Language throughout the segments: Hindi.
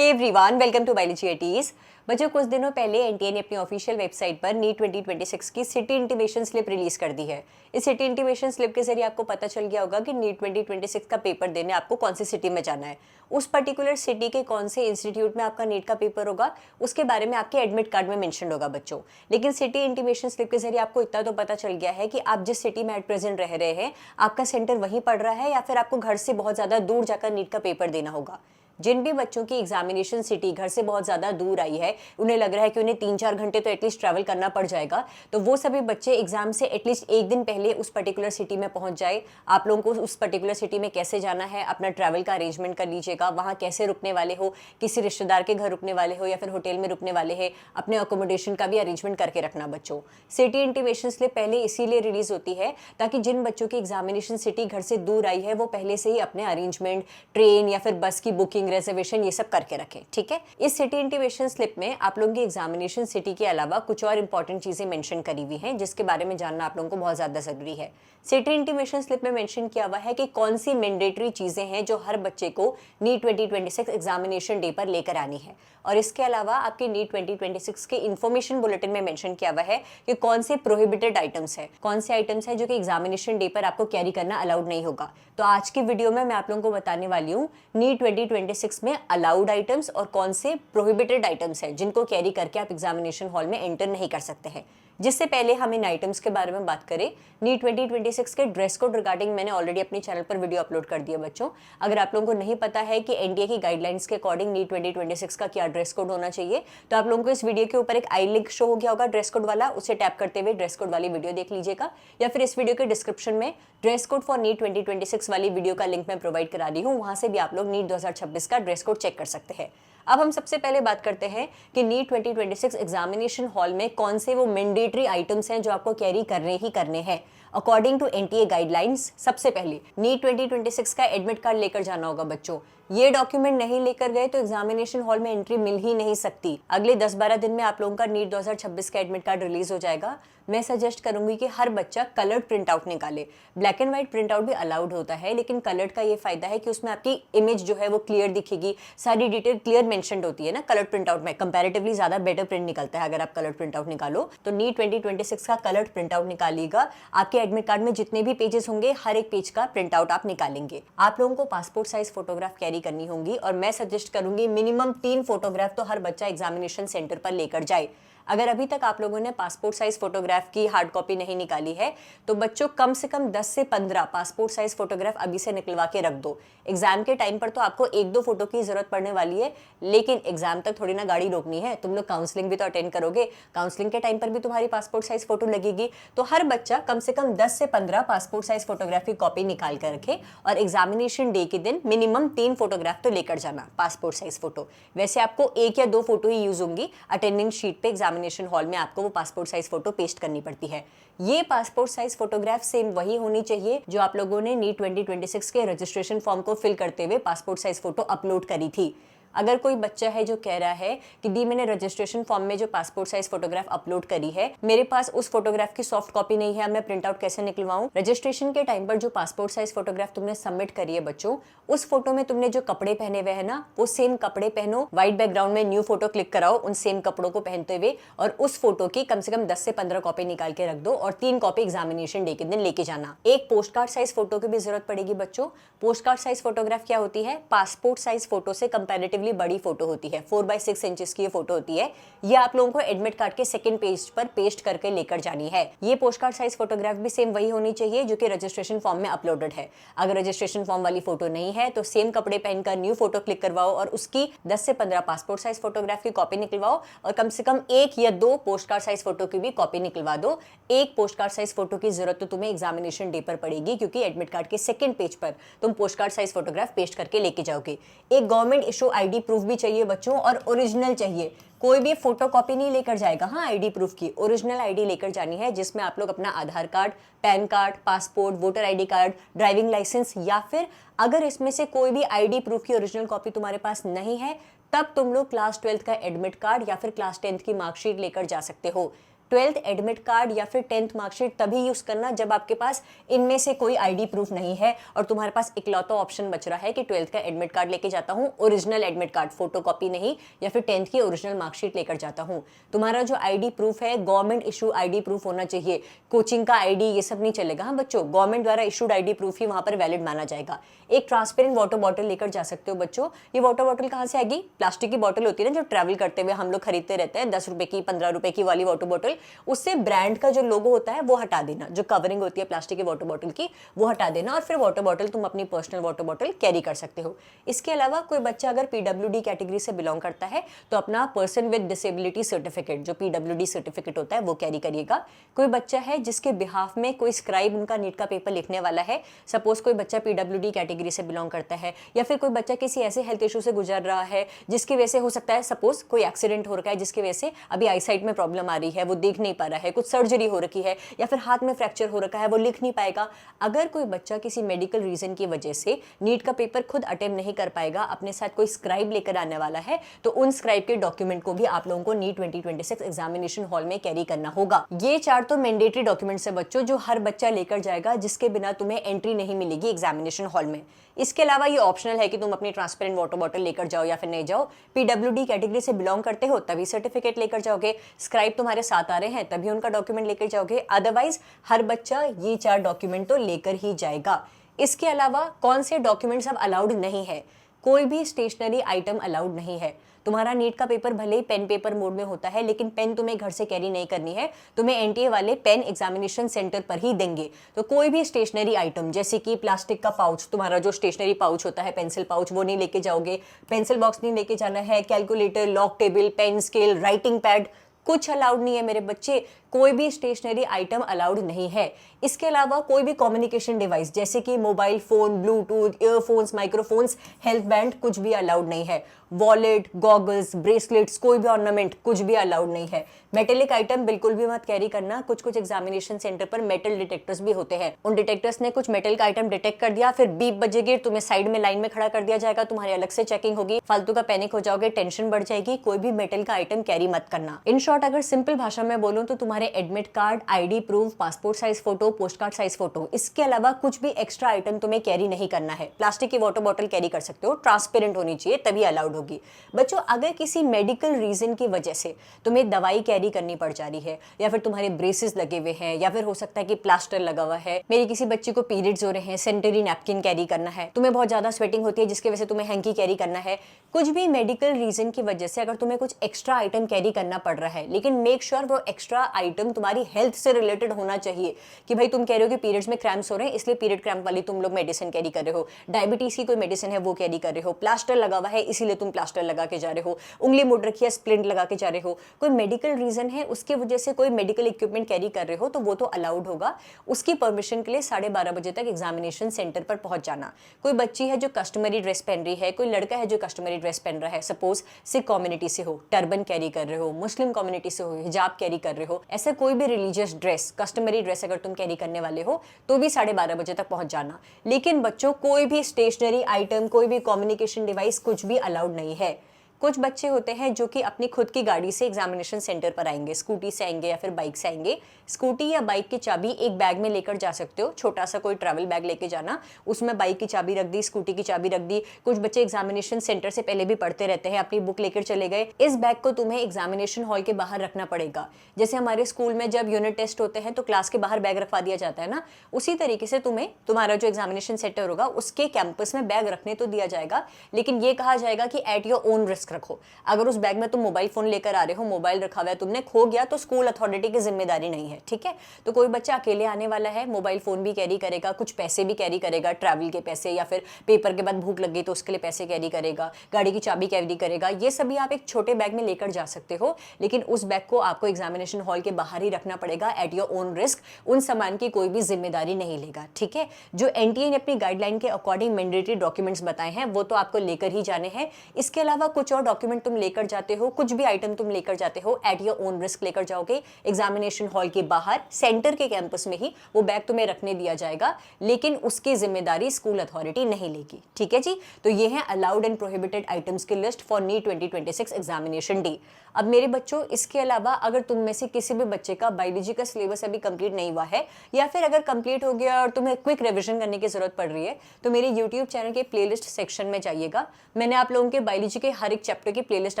Hey everyone, welcome to biology eighties. बच्चों, कुछ दिनों पहले एनटीए ने अपनी ऑफिशियल वेबसाइट पर नीट 2026 की सिटी इंटीमेशन स्लिप रिलीज कर दी है। इस सिटी इंटीमेशन स्लिप के जरिए आपको पता चल गया होगा कि नीट 2026 का पेपर देने आपको कौन सी सिटी में जाना है, उस पर्टिकुलर सिटी के कौन से इंस्टीट्यूट में आपका नीट का पेपर होगा, उसके बारे में आपके एडमिट कार्ड में मेंशन होगा बच्चों। लेकिन सिटी इंटीमेशन स्लिप के जरिए आपको इतना तो पता चल गया है कि आप जिस सिटी में एट प्रेजेंट रह रहे हैं, आपका सेंटर वहीं पड़ रहा है या फिर आपको घर से बहुत ज्यादा दूर जाकर नीट का पेपर देना होगा। जिन भी बच्चों की एग्जामिनेशन सिटी घर से बहुत ज़्यादा दूर आई है, उन्हें लग रहा है कि उन्हें 3-4 घंटे तो एटलीस्ट ट्रैवल करना पड़ जाएगा, तो वो सभी बच्चे एग्जाम से एटलीस्ट एक दिन पहले उस पर्टिकुलर सिटी में पहुंच जाए। आप लोगों को उस पर्टिकुलर सिटी में कैसे जाना है, अपना ट्रैवल का अरेंजमेंट कर लीजिएगा। वहाँ कैसे रुकने वाले हो, किसी रिश्तेदार के घर रुकने वाले हो या फिर होटल में रुकने वाले हैं, अपने अकोमोडेशन का भी अरेंजमेंट करके रखना बच्चों। सिटी इंटीमेशन स्लिप पहले इसीलिए रिलीज होती है ताकि जिन बच्चों की एग्जामिनेशन सिटी घर से दूर आई है वो पहले से ही अपने अरेंजमेंट, ट्रेन या फिर बस की बुकिंग, रिजर्वेशन ये सब करके रखें। ठीक है, इस सिटी इंटीमेशन स्लिप में आप लोगों की एग्जामिनेशन सिटी के अलावा कुछ और इंपॉर्टेंट चीजें मेंशन करी हुई हैं जिसके बारे में जानना आप लोगों को बहुत ज्यादा जरूरी है। सिटी इंटीमेशन स्लिप में मेंशन किया हुआ है कि कौन सी मैंडेटरी चीजें हैं जो हर बच्चे को नीट 2026 एग्जामिनेशन डे पर लेकर आनी है, और इसके अलावा आपके नीट 2026 के इंफॉर्मेशन बुलेटिन में मेंशन किया हुआ है कि कौन से प्रोहिबिटेड आइटम्स है, कौन से आइटम्स है जो कि एग्जामिनेशन डे पर आपको कैरी करना अलाउड नहीं होगा। तो आज की वीडियो में मैं आप लोगों को बताने वाली हूँ नीट 2026 में अलाउड आइटम्स और कौन से प्रोहिबिटेड आइटम्स है जिनको कैरी करके आप एग्जामिनेशन हॉल में एंटर नहीं कर सकते हैं। जिससे पहले हम इन आइटम्स के बारे में बात करें, नीट 2026 के ड्रेस कोड रिगार्डिंग मैंने ऑलरेडी अपने चैनल पर वीडियो अपलोड कर दिया बच्चों। अगर आप लोगों को नहीं पता है कि एनटीए की गाइडलाइंस के अकॉर्डिंग नीट 2026 का क्या ड्रेस कोड होना चाहिए, तो आप लोगों को इस वीडियो के ऊपर एक आई लिंक शो हो गया होगा ड्रेस कोड वाला, उसे टैप करते हुए ड्रेस कोड वाली वीडियो देख लीजिएगा, या फिर इस वीडियो के डिस्क्रिप्शन में ड्रेस कोड फॉर नीट 2026 वाली वीडियो का लिंक मैं प्रोवाइड करा दी हूँ, वहां से भी आप लोग नीट 2026 का ड्रेस कोड चेक कर सकते हैं। अब हम सबसे पहले बात करते हैं कि नीट 2026 एग्जामिनेशन हॉल में कौन से वो मैंडेटरी आइटम्स हैं जो आपको कैरी करने ही करने हैं अकॉर्डिंग टू एनटीए गाइडलाइंस। सबसे पहले नीट 2026 का एडमिट कार्ड लेकर जाना होगा बच्चों। ये डॉक्यूमेंट नहीं लेकर गए तो एग्जामिनेशन हॉल में एंट्री मिल ही नहीं सकती। अगले 10-12 दिन में आप लोगों का नीट 2026 का एडमिट कार्ड रिलीज हो जाएगा। मैं सजेस्ट करूंगी कि हर बच्चा कलर्ड प्रिंट आउट निकाले। Black and white print out भी अलाउड होता है, लेकिन कलर्ड का ये फायदा है कि उसमें आपकी इमेज जो है वो क्लियर दिखेगी, सारी डिटेल क्लियर मेंशन्ड होती है ना कलर्ड प्रिंट आउट में। कंपैरेटिवली ज्यादा बेटर प्रिंट निकलता है अगर आप कलर्ड प्रिंट आउट निकालो। तो नीट 2026 का कलर्ड प्रिंट आउट निकालिएगा। आपके एडमिट कार्ड में जितने भी पेजेस होंगे हर एक पेज का प्रिंट आउट आप निकालेंगे। आप लोगों को पासपोर्ट साइज फोटोग्राफ कैरी करनी होंगी, और मैं सजेस्ट करूंगी मिनिमम 3 फोटोग्राफ तो हर बच्चा एग्जामिनेशन सेंटर पर लेकर जाए। अगर अभी तक आप लोगों ने पासपोर्ट साइज फोटोग्राफ की हार्ड कॉपी नहीं निकाली है तो बच्चों कम से कम 10 से 15 पासपोर्ट साइज फोटोग्राफ अभी से निकलवा के रख दो। एग्जाम के टाइम पर तो आपको 1-2 फोटो की जरूरत पड़ने वाली है, लेकिन एग्जाम तक थोड़ी ना गाड़ी रोकनी है, तुम लोग काउंसलिंग भी तो अटेंड करोगे, काउंसलिंग के टाइम पर भी तुम्हारी पासपोर्ट साइज फोटो लगेगी। तो हर बच्चा कम से कम 10 से 15 पासपोर्ट साइज फोटोग्राफ की कॉपी निकाल कर रखे, और एग्जामिनेशन डे के दिन मिनिमम 3 फोटोग्राफ तो लेकर जाना पासपोर्ट साइज फोटो। वैसे आपको 1 या 2 फोटो ही यूज होंगी, अटेंडिंग शीट पे एग्जामिनेशन हॉल में आपको वो पासपोर्ट साइज फोटो पेस्ट करनी पड़ती है। ये पासपोर्ट साइज फोटोग्राफ सेम वही होनी चाहिए जो आप लोगों ने नीट 2026 के रजिस्ट्रेशन फॉर्म को फिल करते हुए पासपोर्ट साइज फोटो अपलोड करी थी। अगर कोई बच्चा है जो कह रहा है कि दी मैंने रजिस्ट्रेशन फॉर्म में जो पासपोर्ट साइज फोटोग्राफ अपलोड करी है, मेरे पास उस फोटोग्राफ की सॉफ्ट कॉपी नहीं है, मैं प्रिंट आउट कैसे निकलवाऊं। रजिस्ट्रेशन के टाइम पर जो पासपोर्ट साइज फोटोग्राफ तुमने सबमिट करी है बच्चों, उस फोटो में तुमने जो कपड़े पहने हुए है ना, वो सेम कपड़े पहनो, व्हाइट बैकग्राउंड में न्यू फोटो क्लिक कराओ उन सेम कपड़ों को पहनते हुए, और उस फोटो की कम से कम 10 से 15 कॉपी निकाल के रख दो, और 3 कॉपी एग्जामिनेशन डे के दिन लेके जाना। एक पोस्ट कार्ड साइज फोटो की भी जरूरत पड़ेगी बच्चों। पोस्ट कार्ड साइज फोटोग्राफ क्या होती है? पासपोर्ट साइज फोटो से कंपैरेटिवली बड़ी फोटो होती है, 4x6 इंचेस की ये फोटो होती है। ये आप लोगों को एडमिट कार्ड के सेकंड पेज पर पेस्ट करके लेकर जानी है। ये पोस्ट कार्ड साइज फोटोग्राफ भी सेम वही होनी चाहिए जो कि रजिस्ट्रेशन फॉर्म में अपलोडेड है। अगर रजिस्ट्रेशन फॉर्म वाली फोटो नहीं है तो सेम कपड़े पहनकर न्यू फोटो क्लिक करवाओ और उसकी 10 से 15 पासपोर्ट साइज फोटोग्राफ की कॉपी निकलवाओ, और कम से कम 1 या 2 पोस्ट कार्ड साइज फोटो की भी कॉपी निकलवा दो। एक पोस्ट कार्ड साइज फोटो की जरूरत तो तुम्हें एग्जामिनेशन डे पर पड़ेगी, क्योंकि एडमिट कार्ड के सेकंड पेज पर तुम post card size photograph paste करके लेके जाओगे। एक गवर्नमेंट इशू आईडी प्रूफ भी चाहिए बच्चों, और ओरिजिनल चाहिए। कोई भी फोटो कॉपी नहीं लेकर जाएगा। हाँ, आईडी प्रूफ की ओरिजिनल आईडी लेकर जानी है, जिसमें आप लोग अपना Aadhaar card, PAN card, passport, voter ID card, driving licence, या फिर अगर इसमें से कोई भी आईडी प्रूफ की ओरिजिनल कॉपी तुम्हारे पास नहीं है, तब तुम लोग क्लास 12th का एडमिट कार्ड या फिर क्लास 10th की मार्कशीट लेकर जा सकते हो। 12th एडमिट कार्ड या फिर 10th मार्कशीट तभी यूज करना जब आपके पास इनमें से कोई आईडी प्रूफ नहीं है और तुम्हारे पास इकलौता ऑप्शन बच रहा है कि 12th का एडमिट कार्ड लेके जाता हूँ, ओरिजिनल एडमिट कार्ड, फोटोकॉपी नहीं, या फिर 10th की ओरिजिनल मार्कशीट लेकर जाता हूँ। तुम्हारा जो आईडी प्रूफ है गवर्नमेंट इशू आईडी प्रूफ होना चाहिए, कोचिंग का आईडी ये सब नहीं चलेगा। हाँ बच्चों, गवर्नमेंट द्वारा इशूड आईडी प्रूफ ही वहां पर वैलिड माना जाएगा। एक ट्रांसपेरेंट वाटर बॉटल लेकर जा सकते हो बच्चों। ये वाटर बॉटल कहाँ से आएगी? प्लास्टिक की बॉटल होती है ना जो ट्रैवल करते हुए हम लोग खरीदते रहते हैं, 10 रुपए की 15 रुपए की वाली वाटर बॉटल, उससे ब्रांड का जो लोगो होता है वो हटा देना, जो कवरिंग होती है प्लास्टिक की वाटर बॉटल की वो हटा देना, और फिर वाटर बॉटल तुम अपनी पर्सनल वाटर बॉटल कैरी कर सकते हो। इसके अलावा कोई बच्चा अगर पीडब्ल्यूडी कैटेगरी से बिलोंग करता है तो अपना पर्सन विद डिसेबिलिटी सर्टिफिकेट, जो पीडब्ल्यूडी सर्टिफिकेट होता है वो कैरी करिएगा। कोई बच्चा है जिसके बिहाफ में कोई स्क्राइब उनका नीट का पेपर लिखने वाला है, सपोज कोई बच्चा पीडब्ल्यूडी कैटेगरी से बिलोंग करता है, या फिर कोई बच्चा किसी ऐसे हेल्थ इशू से गुजर रहा है जिसकी वजह से हो सकता है सपोज कोई एक्सीडेंट हो रखा है जिसकी वजह से अभी आईसाइट में प्रॉब्लम आ रही है, वो देख नहीं पा रहा है, कुछ सर्जरी हो रखी है, या फिर हाथ में फ्रैक्चर हो रखा है, वो लिख नहीं पाएगा। अगर कोई बच्चा किसी मेडिकल रीजन की वजह से नीट का पेपर खुद अटेम्प्ट नहीं कर पाएगा, अपने साथ कोई स्क्राइब लेकर आने वाला है, तो उन स्क्राइब के डॉक्यूमेंट को भी आप लोगों को नीट 2026 एग्जामिनेशन हॉल में कैरी करना होगा। ये 4 तो मैंडेटरी डॉक्यूमेंट्स है बच्चों जो हर बच्चा लेकर जाएगा, जिसके बिना तुम्हें एंट्री नहीं मिलेगी एग्जामिनेशन हॉल में। इसके अलावा ये ऑप्शनल है कि तुम अपनी ट्रांसपेरेंट वाटर बॉटल लेकर जाओ या फिर नहीं जाओ। पीडब्ल्यूडी कैटेगरी से बिलोंग करते हो तभी सर्टिफिकेट लेकर जाओगे, स्क्राइब तुम्हारे साथ आ रहे हैं तभी उनका डॉक्यूमेंट लेकर जाओगे, अदरवाइज हर बच्चा ये 4 डॉक्यूमेंट तो लेकर ही जाएगा। इसके अलावा कौन से डॉक्यूमेंट्स अब अलाउड नहीं है? कोई भी स्टेशनरी आइटम अलाउड नहीं है। तुम्हारा नीट का पेपर भले ही पेन पेपर मोड में होता है, लेकिन पेन तुम्हें घर से कैरी नहीं करनी है, तुम्हें एनटीए वाले पेन एग्जामिनेशन सेंटर पर ही देंगे। तो कोई भी स्टेशनरी आइटम जैसे कि प्लास्टिक का पाउच, तुम्हारा जो स्टेशनरी पाउच होता है पेंसिल पाउच, वो नहीं लेके जाओगे, पेंसिल बॉक्स नहीं लेके जाना है, calculator, log table, pen scale, writing pad, कुछ अलाउड नहीं है मेरे बच्चे। कोई भी स्टेशनरी आइटम अलाउड नहीं है। इसके अलावा कोई भी कम्युनिकेशन डिवाइस जैसे कि mobile phone, Bluetooth, earphones, microphones, health band, कुछ भी अलाउड नहीं है। वॉलेट, गॉगल्स, ब्रेसलेट्स, कोई भी ऑर्नामेंट, कुछ भी अलाउड नहीं है। मेटेलिक आइटम बिल्कुल भी मत कैरी करना। कुछ कुछ एग्जामिनेशन सेंटर पर मेटल डिटेक्टर्स भी होते हैं, उन डिटेक्टर्स ने कुछ मेटल का आइटम डिटेक्ट कर दिया, फिर बीप बजेगी, तुम्हें साइड में लाइन में खड़ा कर दिया जाएगा, तुम्हारी अलग से चेकिंग होगी, फालतू का पैनिक हो जाओगे, टेंशन बढ़ जाएगी। कोई भी मेटल का आइटम कैरी मत करना। इन शॉर्ट अगर सिंपल भाषा में बोलूं तो तुम्हारे admit card, ID proof, passport size photo, post card size photo, इसके अलावा कुछ भी एक्स्ट्रा आइटम तुम्हें कैरी नहीं करना है। प्लास्टिक की वाटर बॉटल कैरी कर सकते हो, ट्रांसपेरेंट होनी चाहिए तभी अलाउड होगी। बच्चों अगर किसी मेडिकल रीजन की वजह से तुम्हें दवाई कैरी करनी पड़ जा रही है, या फिर तुम्हारे ब्रेसेस लगे हुए हैं, या फिर हो सकता है कि प्लास्टर लगा हुआ है, मेरी किसी बच्ची को पीरियड्स हो रहे हैं, सैनिटरी नैपकिन कैरी करना है, तुम्हें बहुत ज्यादा स्वेटिंग होती है जिसकी वजह से तुम्हें हैंकी कैरी करना है, कुछ भी मेडिकल रीजन की वजह से अगर तुम्हें कुछ एक्स्ट्रा आइटम कैरी करना पड़ रहा है, लेकिन मेक श्योर वो एक्स्ट्रा आइटम तुम्हारी हेल्थ से रिलेटेड होना चाहिए। कि भाई तुम कह रहे हो कि पीरियड्स में क्रैम्प्स हो रहे हैं इसलिए पीरियड क्रैम्प वाली तुम लोग मेडिसिन कैरी कर रहे हो, डायबिटीज की कोई मेडिसिन है वो कैरी कर रहे हो, प्लास्टर लगा हुआ है इसीलिए तुम प्लास्टर लगा के जा रहे हो, उंगली मुड़ रखी है स्प्लिंट लगा के जा रहे हो, कोई मेडिकल रीजन है उसकी वजह से कोई मेडिकल इक्विपमेंट कैरी कर रहे हो तो वो तो अलाउड होगा। उसकी परमिशन के लिए 12:30 बजे तक एग्जामिनेशन सेंटर पर पहुंच जाना। कोई बच्ची है जो कस्टमरी ड्रेस पहन रही है, कोई लड़का है जो कस्टमरी ड्रेस पहन रहा है, सपोज सिख कम्युनिटी से हो, टर्बन कैरी कर रहे हो, मुस्लिम कम्युनिटी से हो, हिजाब कैरी कर रहे हो, ऐसा कोई भी रिलीजियस ड्रेस, कस्टमरी ड्रेस अगर तुम कैरी करने वाले हो तो भी 12:30 बजे तक पहुंच जाना। लेकिन बच्चों कोई भी स्टेशनरी आइटम, कोई भी कम्युनिकेशन डिवाइस, कुछ भी अलाउड नहीं है। कुछ बच्चे होते हैं जो कि अपनी खुद की गाड़ी से एग्जामिनेशन सेंटर पर आएंगे, स्कूटी से आएंगे या फिर बाइक से आएंगे। स्कूटी या बाइक की चाबी एक बैग में लेकर जा सकते हो, छोटा सा कोई ट्रैवल बैग लेके जाना, उसमें बाइक की चाबी रख दी, स्कूटी की चाबी रख दी। कुछ बच्चे एग्जामिनेशन सेंटर से पहले भी पढ़ते रहते हैं, अपनी बुक लेकर चले गए। इस बैग को तुम्हें एग्जामिनेशन हॉल के बाहर रखना पड़ेगा। जैसे हमारे स्कूल में जब यूनिट टेस्ट होते हैं तो क्लास के बाहर बैग रखवा दिया जाता है ना, उसी तरीके से तुम्हें तुम्हारा जो एग्जामिनेशन सेंटर होगा उसके कैंपस में बैग रखने तो दिया जाएगा, लेकिन ये कहा जाएगा कि एट योर ओन रिस्क रखो। अगर उस बैग में तुम मोबाइल फोन लेकर आ रहे हो, मोबाइल रखा हुआ है, तुमने खो गया तो स्कूल अथॉरिटी की जिम्मेदारी नहीं है, ठीक है। तो कोई बच्चा अकेले आने वाला है, मोबाइल फोन भी कैरी करेगा, कुछ पैसे भी कैरी करेगा, ट्रैवल के पैसे, या फिर पेपर के बाद भूख लग गई तो उसके लिए पैसे कैरी करेगा, गाड़ी की चाबी कैरी करेगा, ये सभी आप एक छोटे बैग में लेकर जा सकते हो, लेकिन उस बैग को आपको एग्जामिनेशन हॉल के बाहर ही रखना पड़ेगा एट योर ओन रिस्क। उन सामान की कोई भी जिम्मेदारी नहीं लेगा, ठीक है। जो एनटीए ने अपनी गाइडलाइन के अकॉर्डिंग मैंडेटरी डॉक्यूमेंट्स बताए हैं वो तो आपको लेकर ही जाने हैं। इसके अलावा कुछ और और डॉक्यूमेंट तुम लेकर जाते हो, कुछ भी आइटम तुम लेकर जाते हो, एट योर ओन रिस्क लेकर जाओगे। एग्जामिनेशन हॉल के बाहर सेंटर के कैंपस में ही वो बैग तुम्हें रखने दिया जाएगा, लेकिन उसकी जिम्मेदारी स्कूल अथॉरिटी नहीं लेगी। ठीक है जी, तो ये है अलाउड एंड प्रोहिबिटेड आइटम्स की list for NEET 2026 examination day. अब मेरे बच्चों, इसके अलावा अगर तुम में से किसी भी बच्चे का बायोलॉजी का सिलेबस अभी कंप्लीट नहीं हुआ है, या फिर अगर कंप्लीट हो गया और तुम्हें क्विक रिवीजन करने की जरूरत पड़ रही है, तो मेरे यूट्यूब चैनल के प्लेलिस्ट सेक्शन में जाइएगा। मैंने आप लोगों के बायोलॉजी के हर एक चैप्टर की प्लेलिस्ट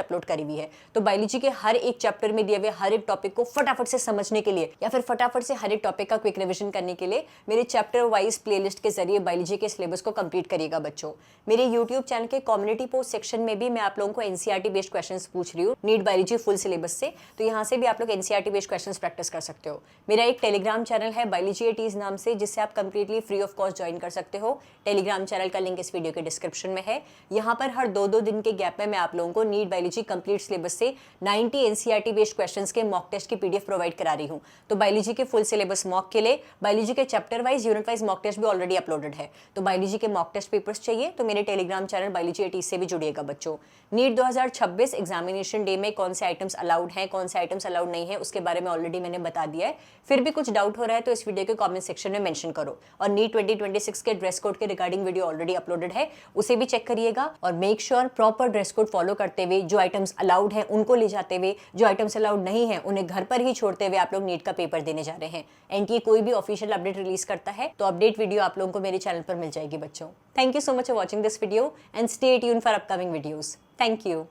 अपलोड करी हुई है। तो बायोलॉजी के हर एक चैप्टर में दिए हुए हर एक टॉपिक को फटाफट से समझने के लिए, या फिर फटाफट से हर एक टॉपिक का क्विक रिवीजन करने के लिए मेरे चैप्टर वाइज प्लेलिस्ट के जरिए बायोलॉजी के सिलेबस को कंप्लीट करिएगा बच्चों। मेरे यूट्यूब चैनल के कम्युनिटी पोस्ट सेक्शन में भी मैं आप लोगों को एनसीईआरटी बेस्ड क्वेश्चंस पूछ रही हूँ नीट बायोलॉजी फुल सिलेबस से, तो यहाँ से भी आप लोग एनसीईआरटी बेस्ड क्वेश्चंस प्रैक्टिस कर सकते हो। मेरा एक टेलीग्राम चैनल है बायोलॉजी एटीज नाम से, जिससे आप completely free of cost join कर सकते हो। टेलीग्राम चैनल का लिंक इस वीडियो के डिस्क्रिप्शन में है। यहाँ पर हर 2-2 दिन के गैप में मैं आप लोगों को नीट बायोलॉजी कंप्लीट सिलेबस से 90 एनसीईआरटी बेस्ड क्वेश्चंस के मॉक टेस्ट की पीडीएफ प्रोवाइड करा रही हूँ। तो बायोलॉजी के फुल सिलेबस मॉक के लिए बायोलॉजी के chapter wise, unit wise mock test भी ऑलरेडी अपलोडेड है। तो बायोलॉजी के मॉक टेस्ट पेपर्स चाहिए तो मेरे टेलीग्राम चैनल बायोलॉजी एटीज से भी जुड़िएगा बच्चों। नीट 2026 एग्जामिनेशन डे में कौन से आइटम्स अलाउड हैं, कौन से आइटम्स अलाउड नहीं है, उसके बारे में ऑलरेडी मैंने बता दिया है। फिर भी कुछ डाउट हो रहा है तो इस वीडियो के कमेंट सेक्शन में मेंशन करो। और नीट 2026 के ड्रेस कोड के रिगार्डिंग वीडियो ऑलरेडी अपलोडेड है, उसे भी चेक करिएगा। और make sure proper dress code follow करते हुए, जो आइटम्स अलाउड हैं उनको ले जाते हुए, जो आइटम्स अलाउड नहीं है उन्हें घर पर ही छोड़ते हुए आप लोग नीट का पेपर देने जा रहे हैं। एनटीए कोई भी ऑफिशियल अपडेट रिलीज करता है तो अपडेट वीडियो आप लोगों को मेरे चैनल पर मिल जाएगी बच्चों। Thank you so much for watching this video and stay tuned for upcoming videos. Thank you.